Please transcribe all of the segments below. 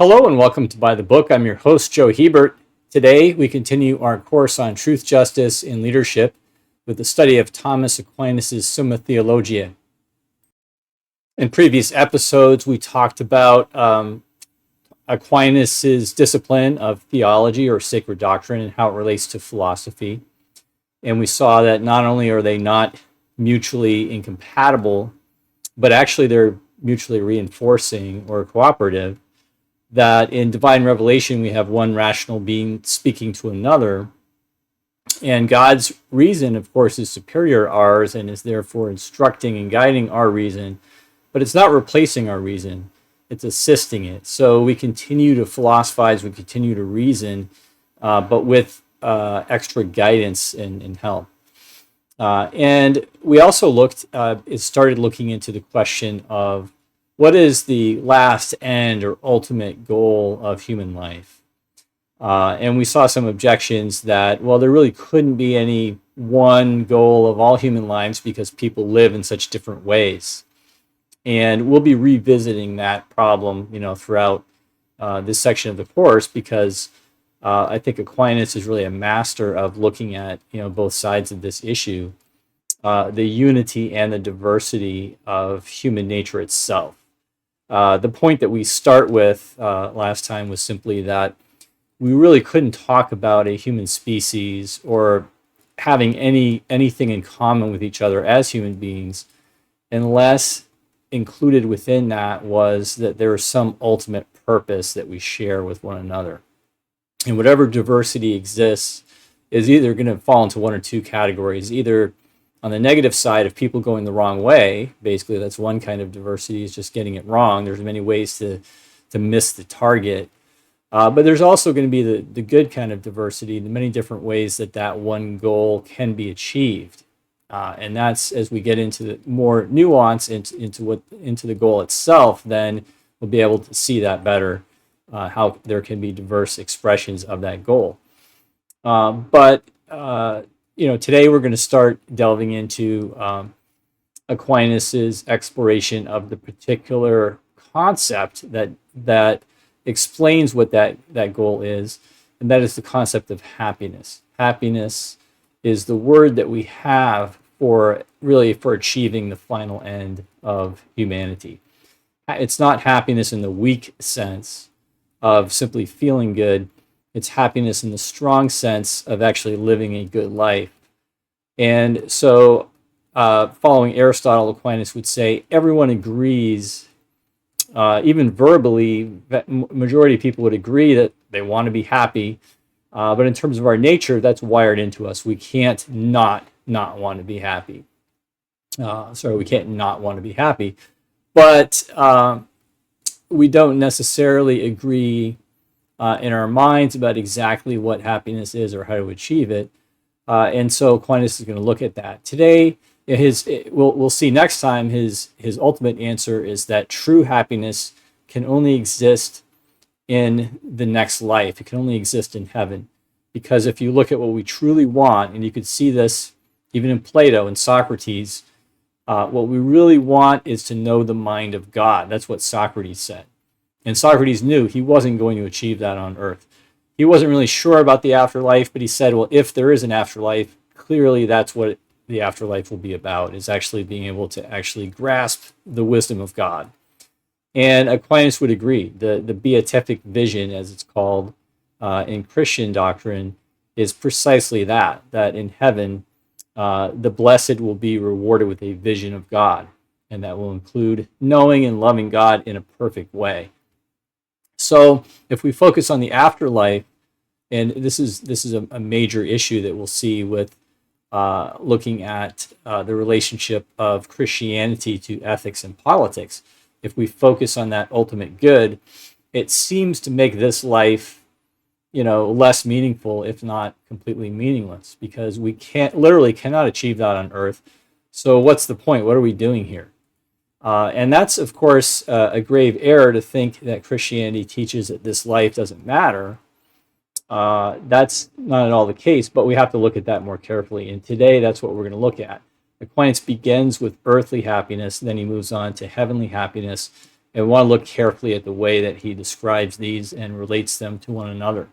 Hello and welcome to By the Book. I'm your host, Joe Hebert. Today we continue our course on truth, justice, and leadership with the study of Thomas Aquinas' Summa Theologiae. In previous episodes, we talked about Aquinas' discipline of theology or sacred doctrine and how it relates to philosophy. And we saw that not only are they not mutually incompatible, but actually they're mutually reinforcing or cooperative. That in divine revelation, we have one rational being speaking to another. And God's reason, of course, is superior to ours and is therefore instructing and guiding our reason. But it's not replacing our reason. It's assisting it. So we continue to philosophize, we continue to reason, but with extra guidance and help. And we also started looking into the question of what is the last end or ultimate goal of human life? And we saw some objections that, well, there really couldn't be any one goal of all human lives because people live in such different ways. And we'll be revisiting that problem, throughout this section of the course because I think Aquinas is really a master of looking at, both sides of this issue, the unity and the diversity of human nature itself. The point that we start with last time was simply that we really couldn't talk about a human species or having anything in common with each other as human beings unless included within that was that there is some ultimate purpose that we share with one another. And whatever diversity exists is either going to fall into one or two categories, either on the negative side of people going the wrong way. Basically, that's one kind of diversity, is just getting it wrong. There's many ways to miss the target. But there's also going to be the good kind of diversity, the many different ways that one goal can be achieved. And that's, as we get into the more nuance into the goal itself, then we'll be able to see that better, how there can be diverse expressions of that goal. But today we're going to start delving into Aquinas's exploration of the particular concept that explains what that goal is, and that is the concept of happiness. Happiness is the word that we have for achieving the final end of humanity. It's not happiness in the weak sense of simply feeling good. It's happiness in the strong sense of actually living a good life. And so, following Aristotle, Aquinas would say everyone agrees, even verbally, that majority of people would agree that they want to be happy. But in terms of our nature, that's wired into us. We can't not want to be happy. We can't not want to be happy. But we don't necessarily agree in our minds about exactly what happiness is or how to achieve it. And so Aquinas is going to look at that. Today, we'll see next time his ultimate answer is that true happiness can only exist in the next life. It can only exist in heaven. Because if you look at what we truly want, and you could see this even in Plato and Socrates, what we really want is to know the mind of God. That's what Socrates said. And Socrates knew he wasn't going to achieve that on earth. He wasn't really sure about the afterlife, but he said, well, if there is an afterlife, clearly that's what the afterlife will be about, is actually being able to actually grasp the wisdom of God. And Aquinas would agree. The beatific vision, as it's called in Christian doctrine, is precisely that in heaven, the blessed will be rewarded with a vision of God, and that will include knowing and loving God in a perfect way. So if we focus on the afterlife, and this is a major issue that we'll see with looking at the relationship of Christianity to ethics and politics. If we focus on that ultimate good, it seems to make this life, less meaningful, if not completely meaningless, because we cannot achieve that on earth. So what's the point? What are we doing here? And that's, of course, a grave error to think that Christianity teaches that this life doesn't matter. That's not at all the case, but we have to look at that more carefully. And today, that's what we're going to look at. Aquinas begins with earthly happiness, then he moves on to heavenly happiness, And we want to look carefully at the way that he describes these and relates them to one another.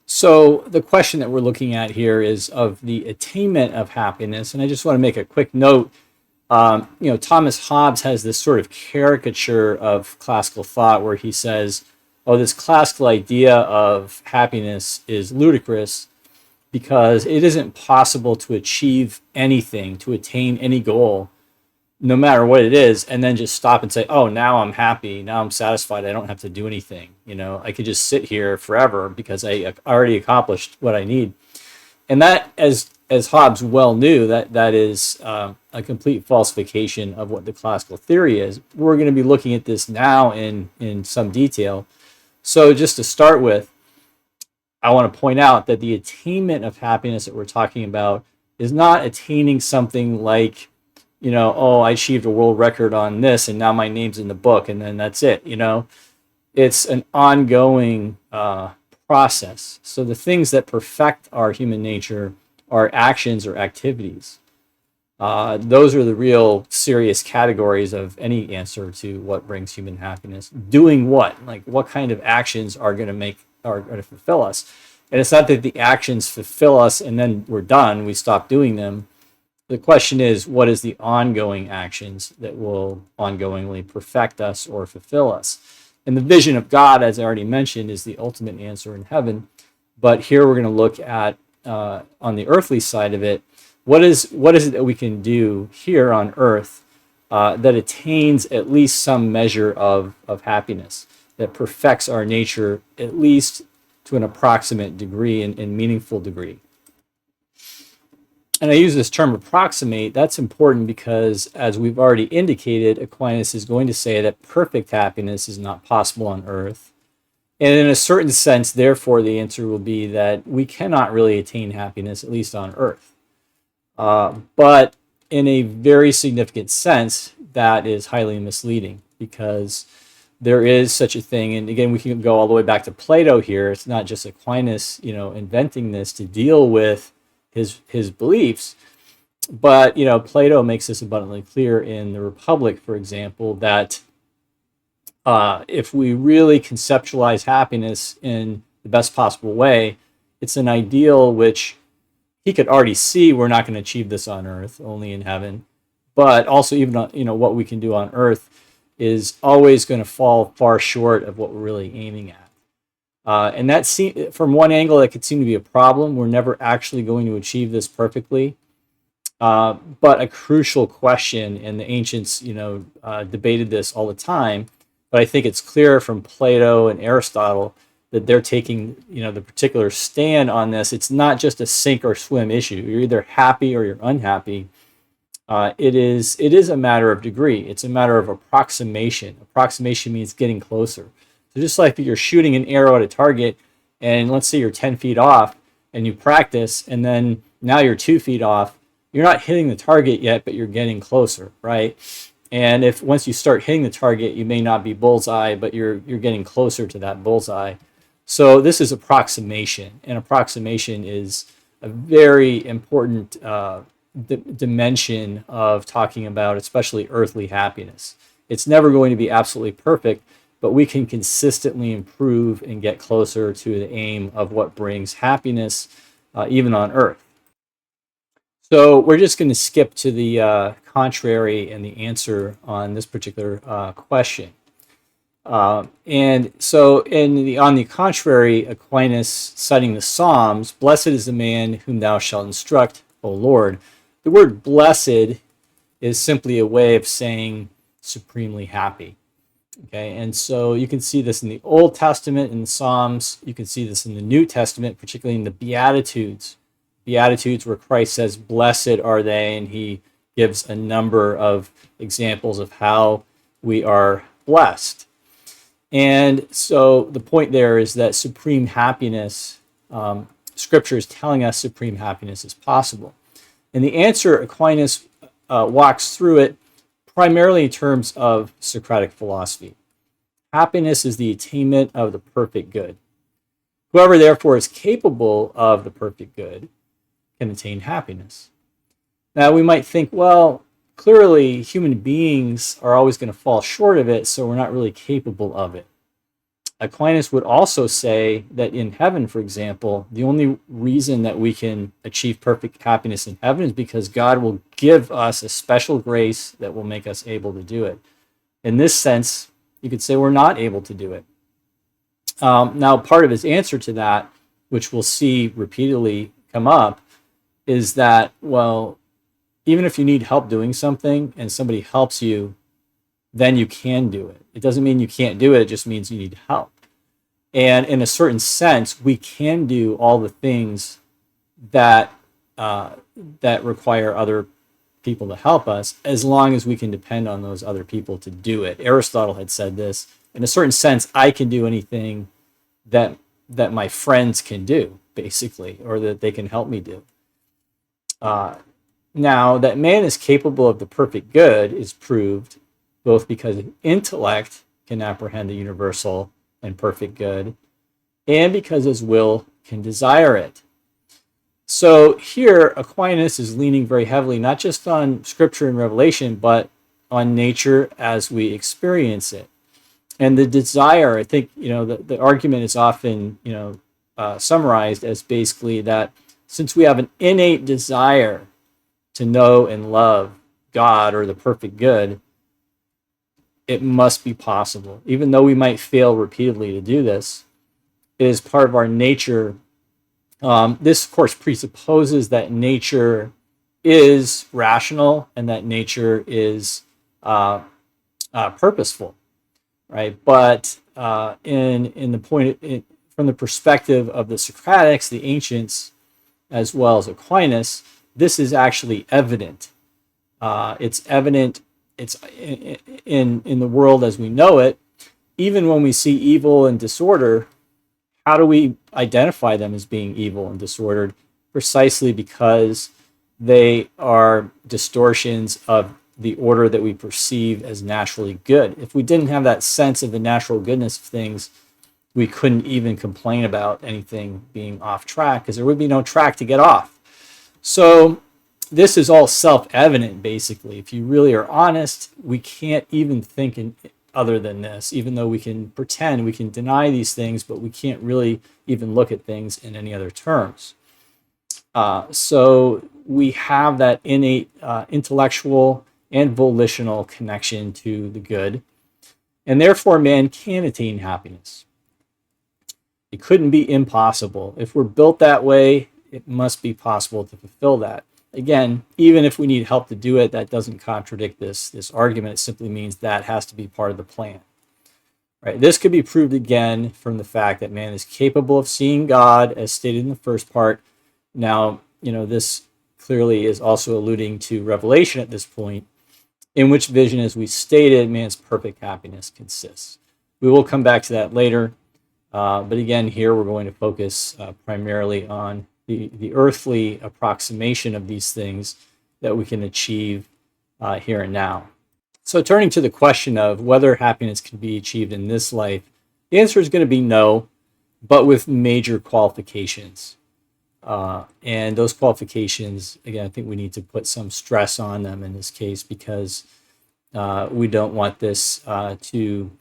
So the question that we're looking at here is of the attainment of happiness. And I just want to make a quick note. Thomas Hobbes has this sort of caricature of classical thought where he says, oh, this classical idea of happiness is ludicrous because it isn't possible to achieve anything, to attain any goal, no matter what it is, and then just stop and say, oh, now I'm happy, now I'm satisfied, I don't have to do anything. I could just sit here forever because I already accomplished what I need. And that, as Hobbes well knew, that is a complete falsification of what the classical theory is. We're going to be looking at this now in some detail. So just to start with, I want to point out that the attainment of happiness that we're talking about is not attaining something like, oh, I achieved a world record on this and now my name's in the book and then that's it. It's an ongoing process. So the things that perfect our human nature are actions or activities. Those are the real serious categories of any answer to what brings human happiness. Doing what? Like what kind of actions are going to fulfill us? And it's not that the actions fulfill us and then we're done, we stop doing them. The question is, what is the ongoing actions that will ongoingly perfect us or fulfill us? And the vision of God, as I already mentioned, is the ultimate answer in heaven. But here we're going to look at, on the earthly side of it, what is it that we can do here on earth that attains at least some measure of happiness, that perfects our nature at least to an approximate degree and meaningful degree. And I use this term approximate. That's important because, as we've already indicated, Aquinas is going to say that perfect happiness is not possible on earth. And in a certain sense, therefore, the answer will be that we cannot really attain happiness, at least on earth. But in a very significant sense, that is highly misleading because there is such a thing. And again, we can go all the way back to Plato here. It's not just Aquinas, inventing this to deal with his beliefs. But, Plato makes this abundantly clear in the Republic, for example, that if we really conceptualize happiness in the best possible way, it's an ideal which he could already see we're not going to achieve this on earth, only in heaven. But also even what we can do on earth is always going to fall far short of what we're really aiming at. And that from one angle, that could seem to be a problem. We're never actually going to achieve this perfectly. But a crucial question, and the ancients, debated this all the time. But I think it's clear from Plato and Aristotle that they're taking, the particular stand on this. It's not just a sink or swim issue. You're either happy or you're unhappy. It is a matter of degree. It's a matter of approximation. Approximation means getting closer. So just like you're shooting an arrow at a target, and let's say you're 10 feet off, and you practice, and then now you're 2 feet off, you're not hitting the target yet, but you're getting closer, right? And if once you start hitting the target, you may not be bullseye, but you're getting closer to that bullseye. So this is approximation, and approximation is a very important dimension of talking about, especially earthly happiness. It's never going to be absolutely perfect, but we can consistently improve and get closer to the aim of what brings happiness, even on earth. So we're just going to skip to the contrary and the answer on this particular question. And so on the contrary, Aquinas, citing the Psalms, "Blessed is the man whom thou shalt instruct, O Lord." The word blessed is simply a way of saying supremely happy. Okay, and so you can see this in the Old Testament, in the Psalms. You can see this in the New Testament, particularly in the Beatitudes. Beatitudes where Christ says, "Blessed are they," and he gives a number of examples of how we are blessed. And so the point there is that supreme happiness, Scripture is telling us supreme happiness is possible. And the answer, Aquinas walks through it primarily in terms of Socratic philosophy. Happiness is the attainment of the perfect good. Whoever therefore is capable of the perfect good can attain happiness. Now we might think, well, clearly human beings are always going to fall short of it, so we're not really capable of it. Aquinas would also say that in heaven, for example, the only reason that we can achieve perfect happiness in heaven is because God will give us a special grace that will make us able to do it. In this sense, you could say we're not able to do it. Now, part of his answer to that, which we'll see repeatedly come up, is that, well, even if you need help doing something and somebody helps you, then you can do it. It doesn't mean you can't do it. It just means you need help. And in a certain sense, we can do all the things that that require other people to help us, as long as we can depend on those other people to do it. Aristotle had said this. In a certain sense, I can do anything that my friends can do, basically, or that they can help me do. Now, that man is capable of the perfect good is proved both because intellect can apprehend the universal and perfect good, and because his will can desire it. So here, Aquinas is leaning very heavily, not just on Scripture and Revelation, but on nature as we experience it. And the desire, I think, the argument is often, summarized as basically that since we have an innate desire to know and love God or the perfect good, it must be possible. Even though we might fail repeatedly to do this, it is part of our nature. This, of course, presupposes that nature is rational and that nature is purposeful, right? But in the point, from the perspective of the Socratics, the ancients, as well as Aquinas, this is actually evident. It's evident. It's in the world as we know it. Even when we see evil and disorder, how do we identify them as being evil and disordered? Precisely because they are distortions of the order that we perceive as naturally good. If we didn't have that sense of the natural goodness of things, we couldn't even complain about anything being off track, because there would be no track to get off. So this is all self-evident, basically. If you really are honest, we can't even think other than this, even though we can pretend, we can deny these things, but we can't really even look at things in any other terms. So we have that innate intellectual and volitional connection to the good, and therefore man can attain happiness. It couldn't be impossible. If we're built that way, it must be possible to fulfill that. Again, even if we need help to do it, that doesn't contradict this argument. It simply means that has to be part of the plan. Right? This could be proved again from the fact that man is capable of seeing God, as stated in the first part. Now, this clearly is also alluding to Revelation at this point, in which vision, as we stated, man's perfect happiness consists. We will come back to that later. But again, here we're going to focus primarily on the earthly approximation of these things that we can achieve here and now. So turning to the question of whether happiness can be achieved in this life, the answer is going to be no, but with major qualifications. And those qualifications, again, I think we need to put some stress on them in this case, because we don't want this to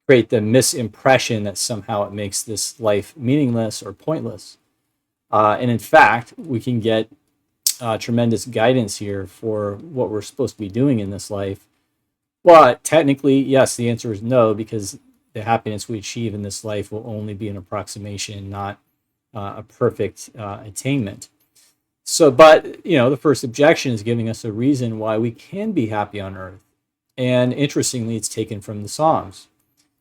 create the misimpression that somehow it makes this life meaningless or pointless. And in fact, we can get tremendous guidance here for what we're supposed to be doing in this life. But technically, yes, the answer is no, because the happiness we achieve in this life will only be an approximation, not a perfect attainment. So, but, the first objection is giving us a reason why we can be happy on earth. And interestingly, it's taken from the Psalms.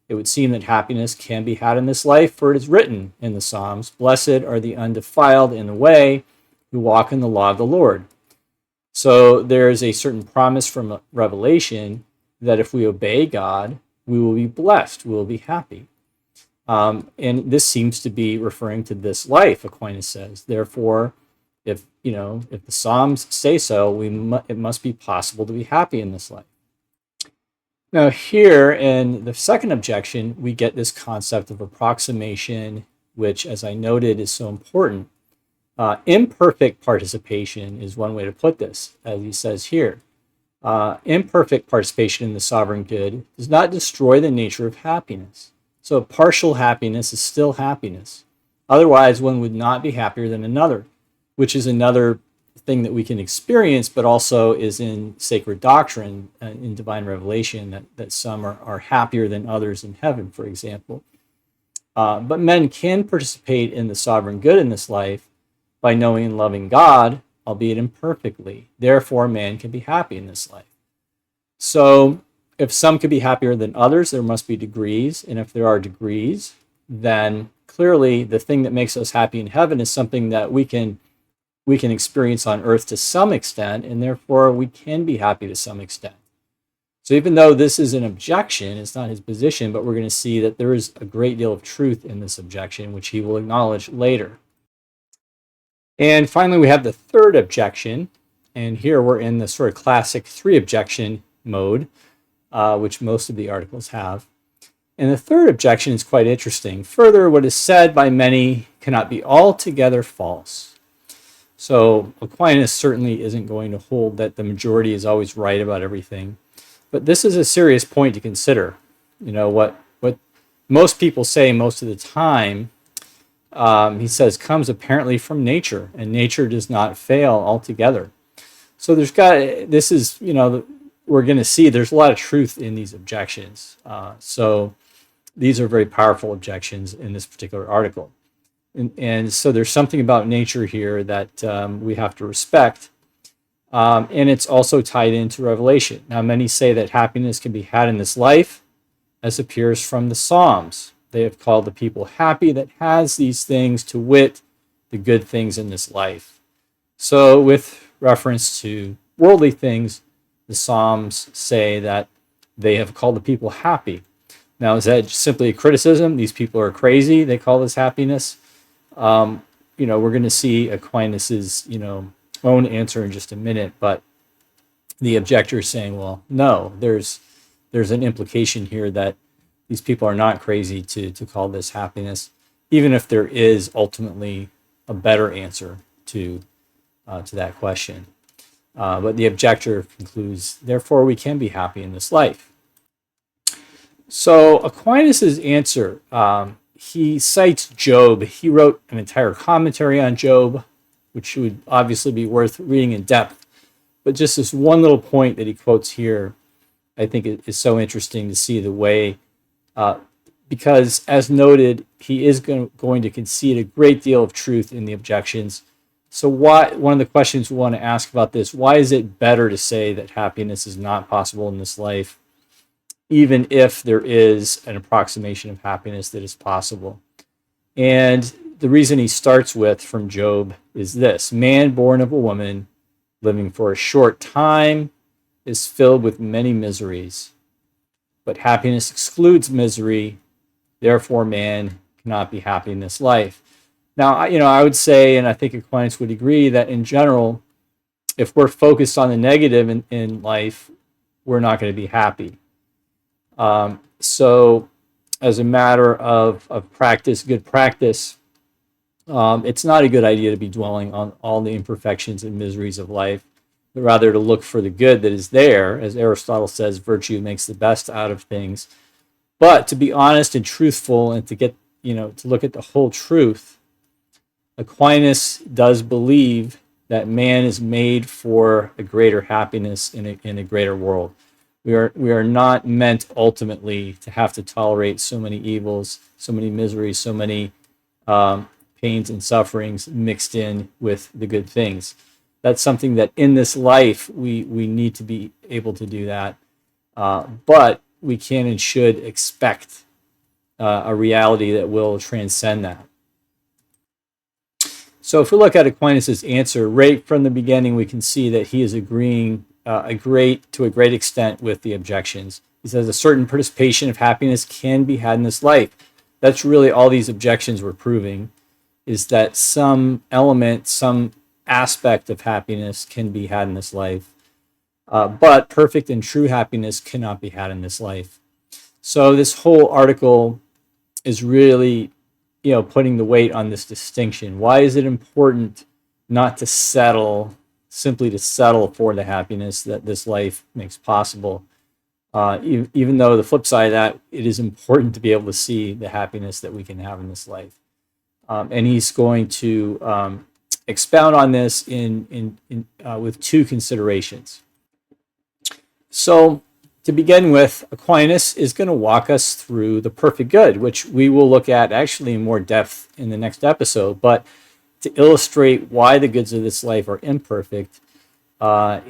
It would seem that happiness can be had in this life, for it is written in the Psalms, "Blessed are the undefiled in the way, who walk in the law of the Lord." So there is a certain promise from Revelation that if we obey God, we will be blessed, we will be happy. And this seems to be referring to this life, Aquinas says. Therefore, if the Psalms say so, it must be possible to be happy in this life. Now here, in the second objection, we get this concept of approximation, which, as I noted, is so important. Imperfect participation is one way to put this, as he says here. Imperfect participation in the sovereign good does not destroy the nature of happiness. So partial happiness is still happiness. Otherwise, one would not be happier than another, which is another thing that we can experience, but also is in sacred doctrine, in divine revelation, that some are happier than others in heaven, for example. But men can participate in the sovereign good in this life by knowing and loving God, albeit imperfectly. Therefore, man can be happy in this life. So, if some could be happier than others, there must be degrees. And if there are degrees, then clearly the thing that makes us happy in heaven is something that we can experience on earth to some extent, and therefore we can be happy to some extent. So even though this is an objection, it's not his position, but we're going to see that there is a great deal of truth in this objection, which he will acknowledge later. And finally, we have the third objection. And here we're in the sort of classic three objection mode, which most of the articles have. And the third objection is quite interesting. Further, what is said by many cannot be altogether false. So Aquinas certainly isn't going to hold that the majority is always right about everything. But this is a serious point to consider. You know, what most people say most of the time, he says, comes apparently from nature, and nature does not fail altogether. So we're going to see there's a lot of truth in these objections. So these are very powerful objections in this particular article. And so there's something about nature here that we have to respect. And it's also tied into Revelation. Now, many say that happiness can be had in this life, as appears from the Psalms. They have called the people happy that has these things, to wit, the good things in this life. So with reference to worldly things, the Psalms say that they have called the people happy. Now, is that simply a criticism? These people are crazy. They call this happiness. We're going to see Aquinas's, own answer in just a minute. But the objector is saying, well, no, there's an implication here that these people are not crazy to call this happiness, even if there is ultimately a better answer to that question. But the objector concludes, therefore, we can be happy in this life. So Aquinas' answer, he cites Job. He wrote an entire commentary on Job, which would obviously be worth reading in depth. But just this one little point that he quotes here, I think it is so interesting to see the way, because as noted, he is going to concede a great deal of truth in the objections. So one of the questions we want to ask about this, why is it better to say that happiness is not possible in this life, even if there is an approximation of happiness that is possible? And the reason he starts with from Job is this: man born of a woman, living for a short time, is filled with many miseries. But happiness excludes misery. Therefore, man cannot be happy in this life. Now, I would say, and I think Aquinas would agree, that in general, if we're focused on the negative in life, we're not going to be happy. So as a matter of practice, good practice, it's not a good idea to be dwelling on all the imperfections and miseries of life, but rather to look for the good that is there. As Aristotle says, virtue makes the best out of things. But to be honest and truthful, and to get, to look at the whole truth, Aquinas does believe that man is made for a greater happiness in a greater world. We are not meant ultimately to have to tolerate so many evils, so many miseries, so many pains and sufferings mixed in with the good things. That's something that in this life we need to be able to do that. But we can and should expect a reality that will transcend that. So if we look at Aquinas' answer, right from the beginning, we can see that he is agreeing to a great extent with the objections. He says a certain participation of happiness can be had in this life. That's really all these objections were proving, is that some element, some aspect of happiness can be had in this life. But perfect and true happiness cannot be had in this life. So this whole article is really, putting the weight on this distinction. Why is it important not to settle simply to settle for the happiness that this life makes possible. Even though the flip side of that, it is important to be able to see the happiness that we can have in this life. And he's going to expound on this with two considerations. So, to begin with, Aquinas is going to walk us through the perfect good, which we will look at actually in more depth in the next episode. But to illustrate why the goods of this life are imperfect,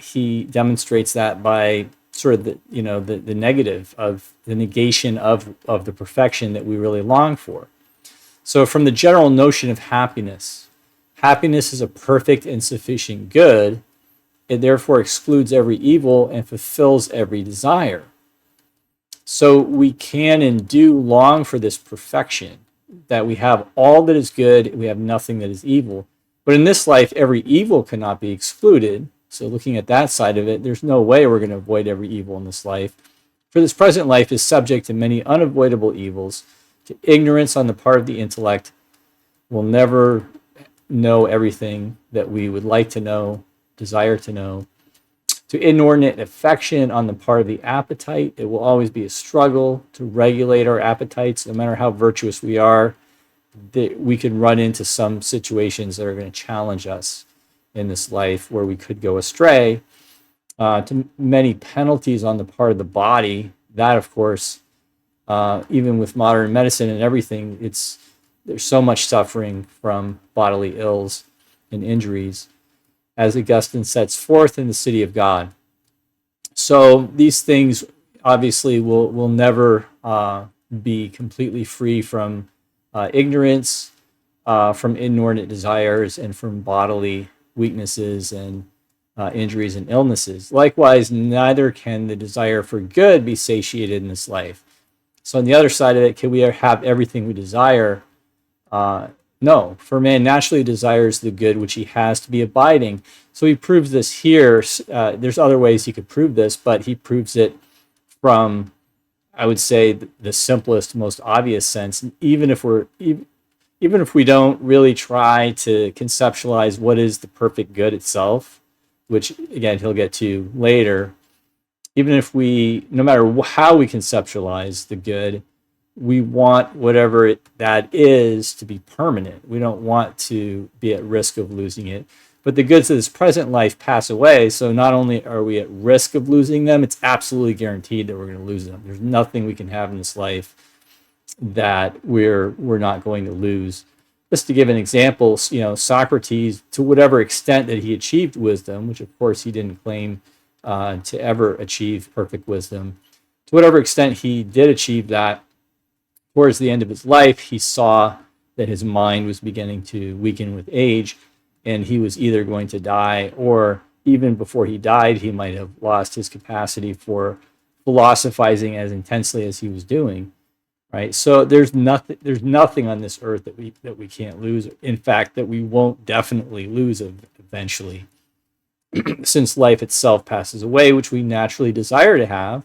he demonstrates that by sort of the negative of the negation of the perfection that we really long for. So, from the general notion of happiness, happiness is a perfect and sufficient good. It therefore excludes every evil and fulfills every desire. So we can and do long for this perfection, that we have all that is good, we have nothing that is evil. But in this life, every evil cannot be excluded. So looking at that side of it, there's no way we're going to avoid every evil in this life. For this present life is subject to many unavoidable evils, to ignorance on the part of the intellect. We'll never know everything that we would like to know, desire to know, to inordinate affection on the part of the appetite. It will always be a struggle to regulate our appetites. No matter how virtuous we are, we can run into some situations that are going to challenge us in this life where we could go astray. To many penalties on the part of the body. That, of course, even with modern medicine and everything, there's so much suffering from bodily ills and injuries, as Augustine sets forth in the City of God. So these things obviously will never be completely free from ignorance, from inordinate desires, and from bodily weaknesses and injuries and illnesses. Likewise, neither can the desire for good be satiated in this life. So on the other side of it, can we have everything we desire? No, for man naturally desires the good which he has to be abiding. So he proves this here. There's other ways he could prove this, but he proves it from, I would say, the simplest, most obvious sense. Even if we don't really try to conceptualize what is the perfect good itself, which again he'll get to later. Even if no matter how we conceptualize the good, we want whatever that is to be permanent. We don't want to be at risk of losing it. But the goods of this present life pass away, so not only are we at risk of losing them, it's absolutely guaranteed that we're going to lose them. There's nothing we can have in this life that we're not going to lose. Just to give an example, Socrates, to whatever extent that he achieved wisdom, which of course he didn't claim to ever achieve perfect wisdom, to whatever extent he did achieve that, towards the end of his life, he saw that his mind was beginning to weaken with age, and he was either going to die, or even before he died, he might have lost his capacity for philosophizing as intensely as he was doing. Right? So there's nothing on this earth that we can't lose. In fact, that we won't definitely lose eventually, since life itself passes away, which we naturally desire to have.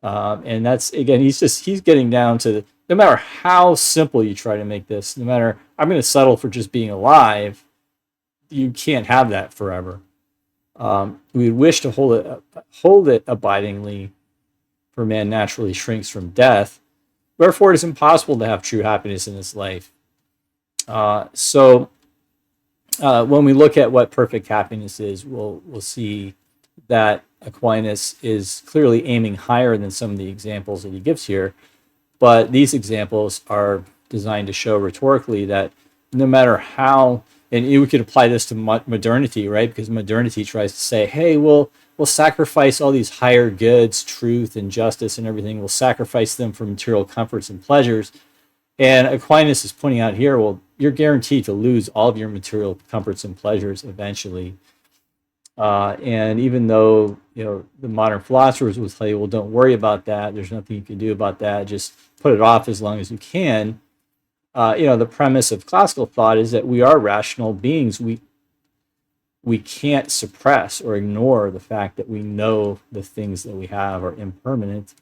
And that's, again, he's getting down to no matter how simple you try to make this, no matter, I'm going to settle for just being alive, you can't have that forever. We would wish to hold it abidingly, for man naturally shrinks from death. Wherefore it is impossible to have true happiness in this life. So when we look at what perfect happiness is, we'll see that Aquinas is clearly aiming higher than some of the examples that he gives here. But these examples are designed to show rhetorically that no matter how, and we could apply this to modernity, right? Because modernity tries to say, hey, we'll sacrifice all these higher goods, truth and justice and everything. We'll sacrifice them for material comforts and pleasures. And Aquinas is pointing out here, well, you're guaranteed to lose all of your material comforts and pleasures eventually. And even though, the modern philosophers will tell you, well, don't worry about that. There's nothing you can do about that. Just put it off as long as you can. The premise of classical thought is that we are rational beings. We can't suppress or ignore the fact that we know the things that we have are impermanent,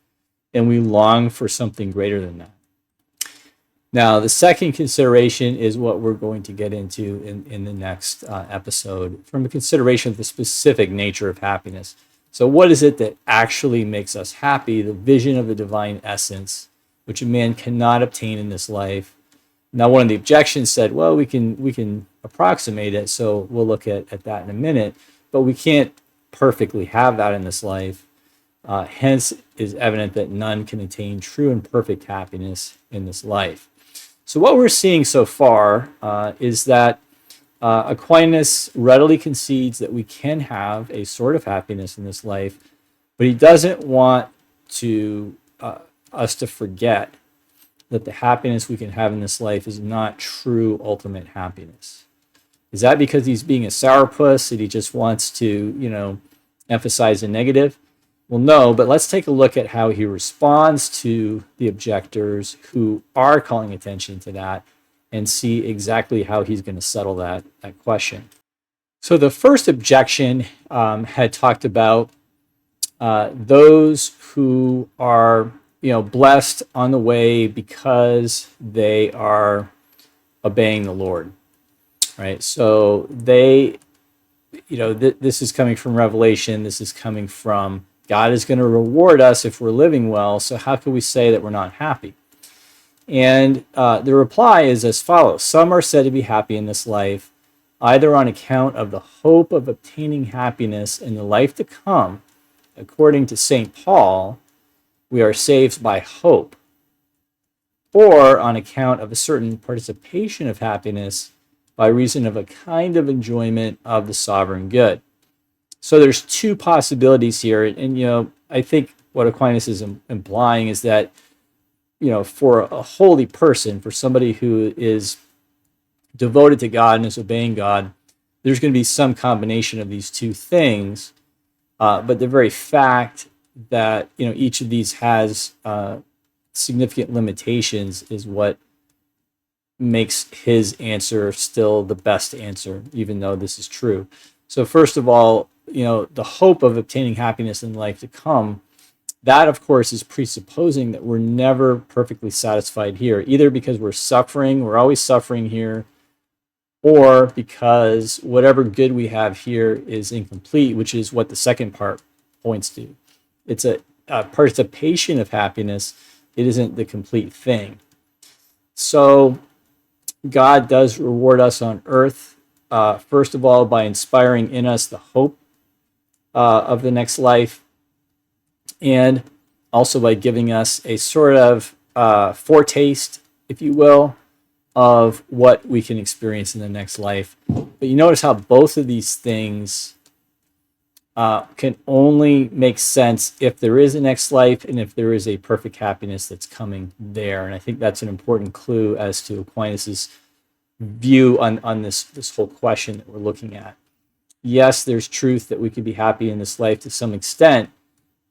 and we long for something greater than that. Now, the second consideration is what we're going to get into in the next episode from a consideration of the specific nature of happiness. So what is it that actually makes us happy? The vision of the divine essence, which a man cannot obtain in this life. Now, one of the objections said, well, we can approximate it, so we'll look at that in a minute, but we can't perfectly have that in this life. Hence, it is evident that none can attain true and perfect happiness in this life. So what we're seeing so far is that Aquinas readily concedes that we can have a sort of happiness in this life, but he doesn't want us to forget that the happiness we can have in this life is not true ultimate happiness. Is that because he's being a sourpuss and he just wants to, emphasize the negative? Well, no, but let's take a look at how he responds to the objectors who are calling attention to that and see exactly how he's going to settle that question. So the first objection had talked about those who are blessed on the way because they are obeying the Lord, right? So they, this is coming from Revelation. This is coming from God is going to reward us if we're living well. So how can we say that we're not happy? And the reply is as follows. Some are said to be happy in this life, either on account of the hope of obtaining happiness in the life to come. According to St. Paul, we are saved by hope, or on account of a certain participation of happiness by reason of a kind of enjoyment of the sovereign good. So there's two possibilities here. And, I think what Aquinas is implying is that, for a holy person, for somebody who is devoted to God and is obeying God, there's going to be some combination of these two things. But the very fact that, each of these has significant limitations is what makes his answer still the best answer, even though this is true. So first of all, the hope of obtaining happiness in life to come, that of course is presupposing that we're never perfectly satisfied here, either because we're always suffering here, or because whatever good we have here is incomplete, which is what the second part points to. It's a participation of happiness. It isn't the complete thing. So God does reward us on earth, first of all, by inspiring in us the hope of the next life, and also by giving us a sort of foretaste, if you will, of what we can experience in the next life. But you notice how both of these things can only make sense if there is a next life and if there is a perfect happiness that's coming there. And I think that's an important clue as to Aquinas's view on this whole question that we're looking at. Yes, there's truth that we could be happy in this life to some extent,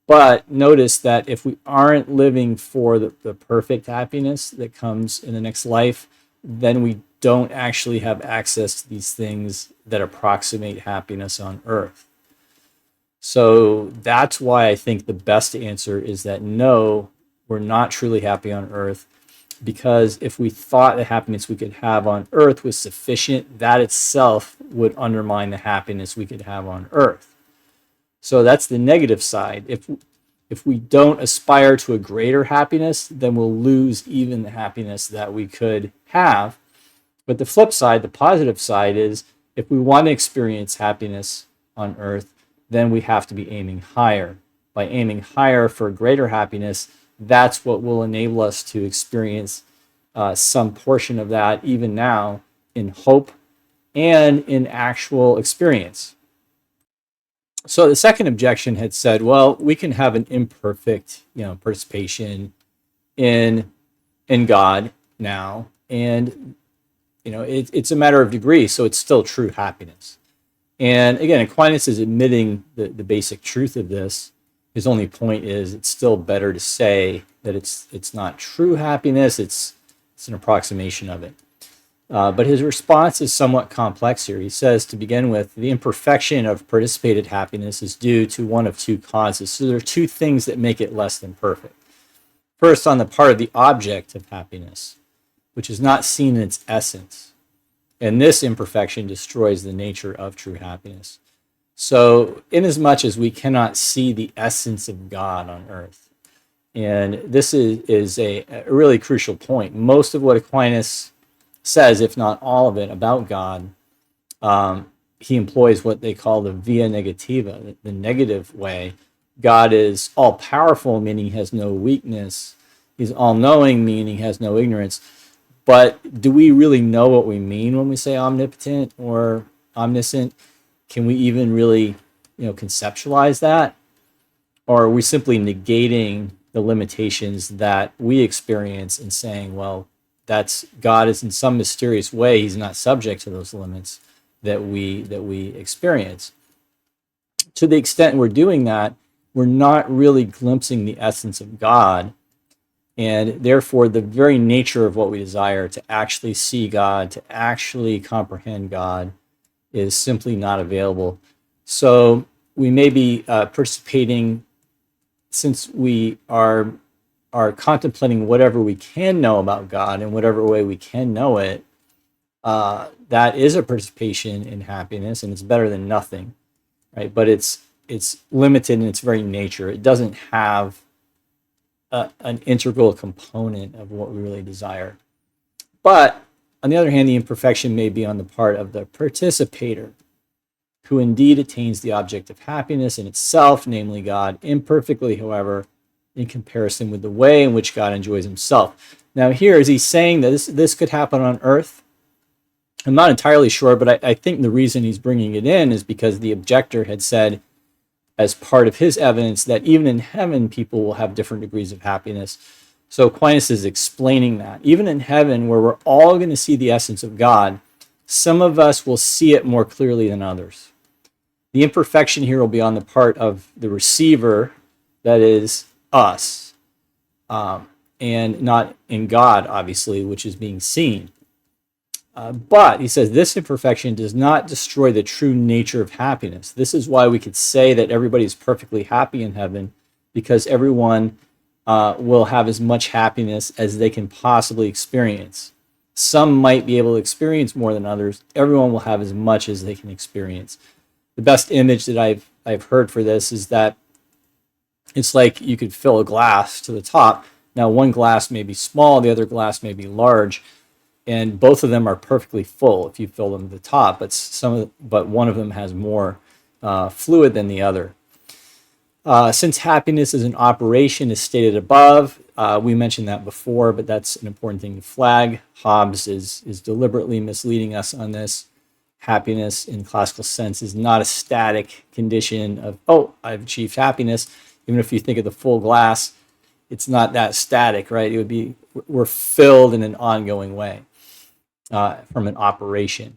but notice that if we aren't living for the perfect happiness that comes in the next life, then we don't actually have access to these things that approximate happiness on earth. So that's why I think the best answer is that no, we're not truly happy on earth, because if we thought the happiness we could have on earth was sufficient, that itself would undermine the happiness we could have on earth. So that's the negative side. If we don't aspire to a greater happiness, then we'll lose even the happiness that we could have. But the flip side, the positive side, is if we want to experience happiness on earth, then we have to be aiming higher. By aiming higher for greater happiness, that's what will enable us to experience some portion of that even now in hope and in actual experience. So the second objection had said, well, we can have an imperfect, participation in God now, and it's a matter of degree, so it's still true happiness. And again, Aquinas is admitting the basic truth of this. His only point is it's still better to say that it's not true happiness, it's an approximation of it. But his response is somewhat complex here. He says, to begin with, the imperfection of participated happiness is due to one of two causes. So there are two things that make it less than perfect. First, on the part of the object of happiness, which is not seen in its essence. And this imperfection destroys the nature of true happiness. So, inasmuch as we cannot see the essence of God on earth, and this is a really crucial point. Most of what Aquinas says, if not all of it, about God, he employs what they call the via negativa, the negative way. God is all-powerful, meaning he has no weakness. He's all-knowing, meaning he has no ignorance. But do we really know what we mean when we say omnipotent or omniscient? Can we even really, conceptualize that? Or are we simply negating the limitations that we experience and saying, well, that's God is in some mysterious way, he's not subject to those limits that we experience. To the extent we're doing that, we're not really glimpsing the essence of God, and therefore the very nature of what we desire, to actually see God, to actually comprehend God, is simply not available. So we may be participating, since we are contemplating whatever we can know about God in whatever way we can know it, that is a participation in happiness, and it's better than nothing, right? But it's limited in its very nature. It doesn't have an integral component of what we really desire. But on the other hand, the imperfection may be on the part of the participator, who indeed attains the object of happiness in itself, namely God, imperfectly, however, in comparison with the way in which God enjoys himself. Now here, is he saying that this could happen on earth? I'm not entirely sure, but I think the reason he's bringing it in is because the objector had said, as part of his evidence, that even in heaven, people will have different degrees of happiness. So Aquinas is explaining that. Even in heaven, where we're all going to see the essence of God, some of us will see it more clearly than others. The imperfection here will be on the part of the receiver, that is us, and not in God, obviously, which is being seen. But he says this imperfection does not destroy the true nature of happiness. This is why we could say that everybody is perfectly happy in heaven, because everyone will have as much happiness as they can possibly experience. Some might be able to experience more than others. Everyone will have as much as they can experience. The best image that I've heard for this is that it's like you could fill a glass to the top. Now, one glass may be small, the other glass may be large, and both of them are perfectly full if you fill them to the top, but one of them has more fluid than the other. Since happiness is an operation, as stated above, we mentioned that before, but that's an important thing to flag. Hobbes is deliberately misleading us on this. Happiness in classical sense is not a static condition of, oh, I've achieved happiness. Even if you think of the full glass, it's not that static, right? It would be, we're filled in an ongoing way from an operation.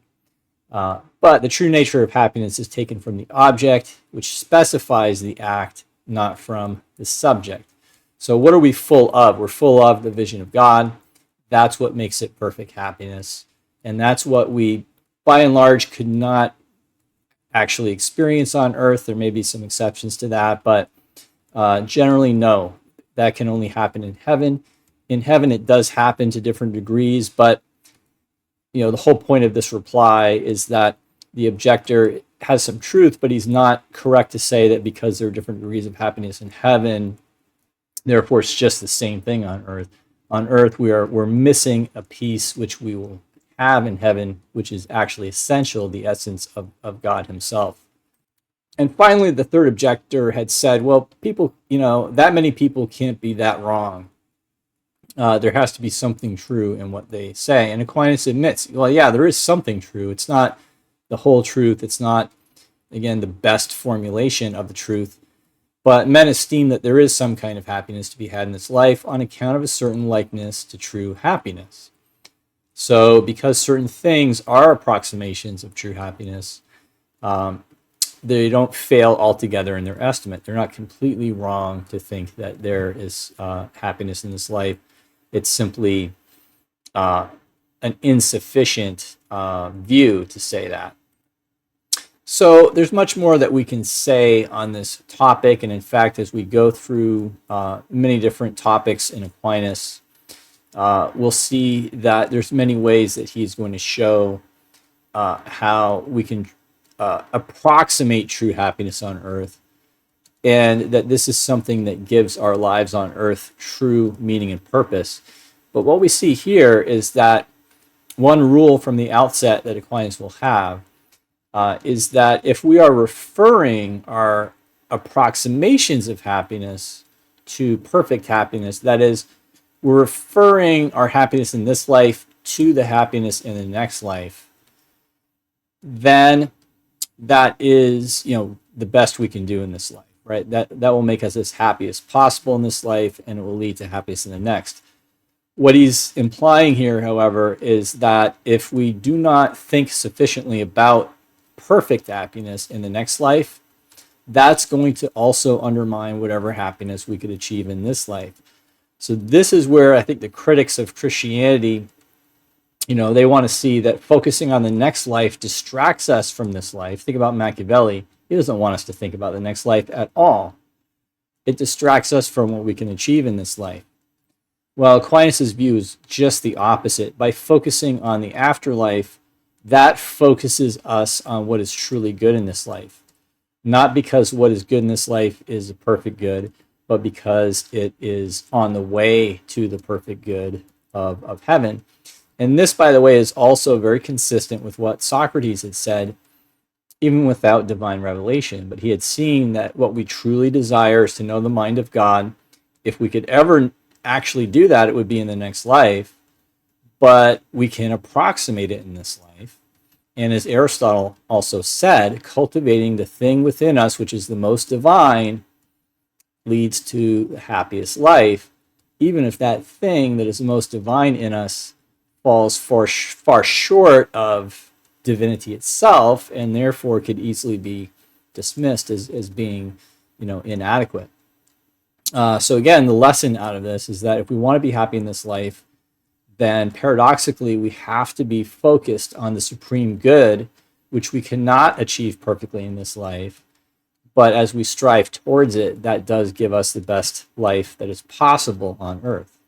But the true nature of happiness is taken from the object, which specifies the act, not from the subject. So what are we full of? We're full of the vision of God. That's what makes it perfect happiness. And that's what we, by and large, could not actually experience on earth. There may be some exceptions to that, but generally, no. That can only happen in heaven. In heaven, it does happen to different degrees, but the whole point of this reply is that the objector has some truth, but he's not correct to say that because there are different degrees of happiness in heaven, therefore it's just the same thing on earth. On earth, we're missing a piece which we will have in heaven, which is actually essential, the essence of God himself. And finally, the third objector had said, well, people, that many people can't be that wrong. There has to be something true in what they say. And Aquinas admits, well, yeah, there is something true. It's not the whole truth. It's not, again, the best formulation of the truth. But men esteem that there is some kind of happiness to be had in this life on account of a certain likeness to true happiness. So because certain things are approximations of true happiness, they don't fail altogether in their estimate. They're not completely wrong to think that there is happiness in this life. It's simply an insufficient view to say that. So there's much more that we can say on this topic, and in fact, as we go through many different topics in Aquinas, we'll see that there's many ways that he's going to show how we can approximate true happiness on earth, and that this is something that gives our lives on earth true meaning and purpose. But what we see here is that one rule from the outset that Aquinas will have is that if we are referring our approximations of happiness to perfect happiness, that is, we're referring our happiness in this life to the happiness in the next life, then that is, the best we can do in this life, right? That will make us as happy as possible in this life, and it will lead to happiness in the next. What he's implying here, however, is that if we do not think sufficiently about perfect happiness in the next life, that's going to also undermine whatever happiness we could achieve in this life. So this is where I think the critics of Christianity, they want to see that focusing on the next life distracts us from this life. Think about Machiavelli. He doesn't want us to think about the next life at all. It distracts us from what we can achieve in this life. Well, Aquinas' view is just the opposite. By focusing on the afterlife, that focuses us on what is truly good in this life. Not because what is good in this life is a perfect good, but because it is on the way to the perfect good of heaven. And this, by the way, is also very consistent with what Socrates had said, even without divine revelation. But he had seen that what we truly desire is to know the mind of God. If we could ever actually do that, it would be in the next life, but we can approximate it in this life. And as Aristotle also said, cultivating the thing within us, which is the most divine, leads to the happiest life, even if that thing that is most divine in us falls far short of divinity itself, and therefore could easily be dismissed as being, inadequate. So again, the lesson out of this is that if we want to be happy in this life, then paradoxically we have to be focused on the supreme good, which we cannot achieve perfectly in this life. But as we strive towards it, that does give us the best life that is possible on earth.